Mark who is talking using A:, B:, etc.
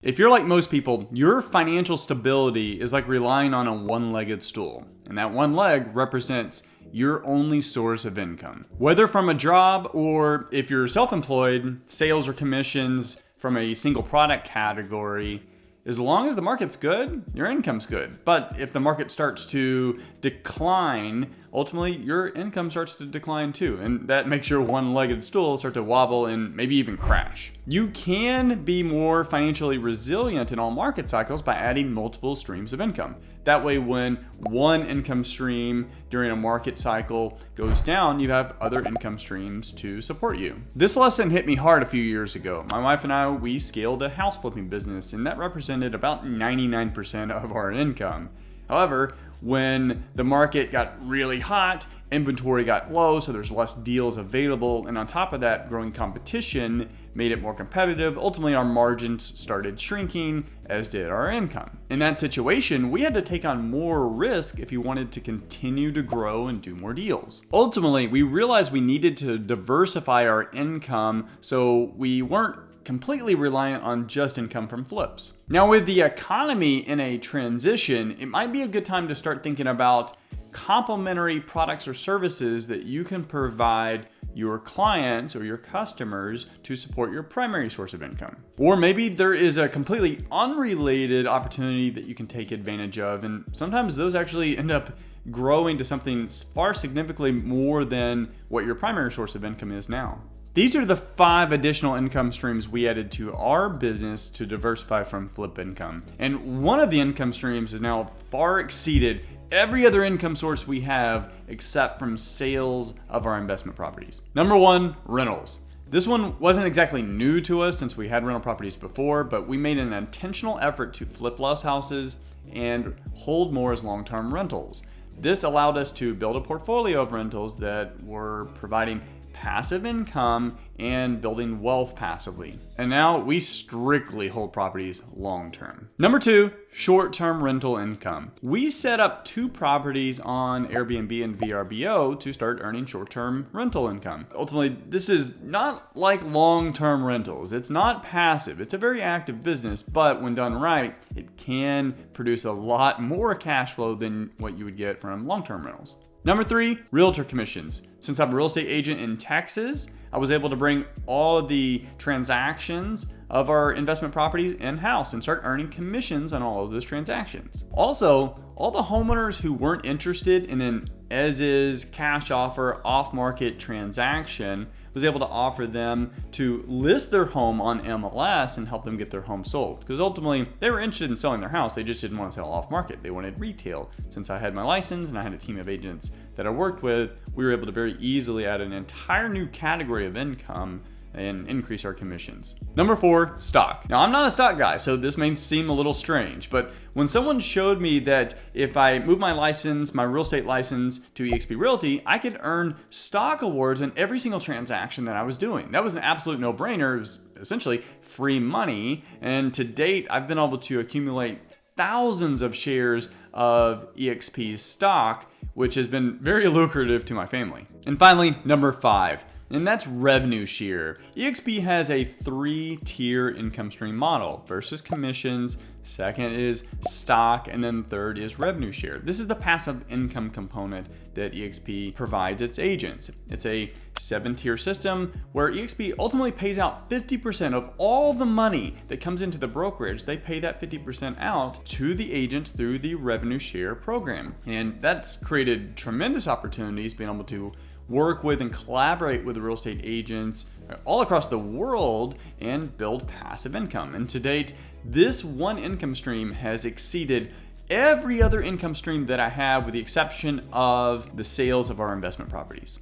A: If you're like most people, your financial stability is like relying on a one-legged stool, and that one leg represents your only source of income. Whether from a job or if you're self-employed, sales or commissions from a single product category, as long as the market's good, your income's good. But if the market starts to decline, ultimately your income starts to decline too. And that makes your one-legged stool start to wobble and maybe even crash. You can be more financially resilient in all market cycles by adding multiple streams of income. That way, when one income stream during a market cycle goes down, you have other income streams to support you. This lesson hit me hard a few years ago. My wife and I, we scaled a house flipping business, and that represented about 99% of our income. However, when the market got really hot, inventory got low, so there's less deals available, and on top of that, growing competition made it more competitive. Ultimately, our margins started shrinking, as did our income. In that situation, we had to take on more risk if you wanted to continue to grow and do more deals. Ultimately, we realized we needed to diversify our income so we weren't completely reliant on just income from flips. Now, with the economy in a transition, it might be a good time to start thinking about complementary products or services that you can provide your clients or your customers to support your primary source of income. Or maybe there is a completely unrelated opportunity that you can take advantage of, and sometimes those actually end up growing to something far significantly more than what your primary source of income is now. These are the 5 additional income streams we added to our business to diversify from flip income. And one of the income streams has now far exceeded every other income source we have except from sales of our investment properties. Number 1, rentals. This one wasn't exactly new to us since we had rental properties before, but we made an intentional effort to flip less houses and hold more as long-term rentals. This allowed us to build a portfolio of rentals that were providing passive income and building wealth passively. And now we strictly hold properties long-term. Number 2, short-term rental income. We set up 2 properties on Airbnb and VRBO to start earning short-term rental income. Ultimately, this is not like long-term rentals. It's not passive. It's a very active business, but when done right, it can produce a lot more cash flow than what you would get from long-term rentals. Number 3, Realtor Commissions. Since I'm a real estate agent in Texas, I was able to bring all of the transactions of our investment properties in-house and start earning commissions on all of those transactions. Also, all the homeowners who weren't interested in an as-is cash offer off-market transaction was able to offer them to list their home on MLS and help them get their home sold. Because ultimately, they were interested in selling their house, they just didn't want to sell off-market. They wanted retail. Since I had my license and I had a team of agents that I worked with, we were able to very easily add an entire new category of income and increase our commissions. Number 4, stock. Now, I'm not a stock guy, so this may seem a little strange, but when someone showed me that if I move my license, my real estate license to eXp Realty, I could earn stock awards in every single transaction that I was doing. That was an absolute no-brainer. It was essentially free money, and to date, I've been able to accumulate thousands of shares of eXp stock, which has been very lucrative to my family. And finally, number 5. And that's revenue share. eXp has a 3-tier income stream model. First is commissions, second is stock, and then third is revenue share. This is the passive income component that eXp provides its agents. It's a 7-tier system where eXp ultimately pays out 50% of all the money that comes into the brokerage. They pay that 50% out to the agents through the revenue share program. And that's created tremendous opportunities being able to work with and collaborate with real estate agents all across the world and build passive income. And to date, this one income stream has exceeded every other income stream that I have with the exception of the sales of our investment properties.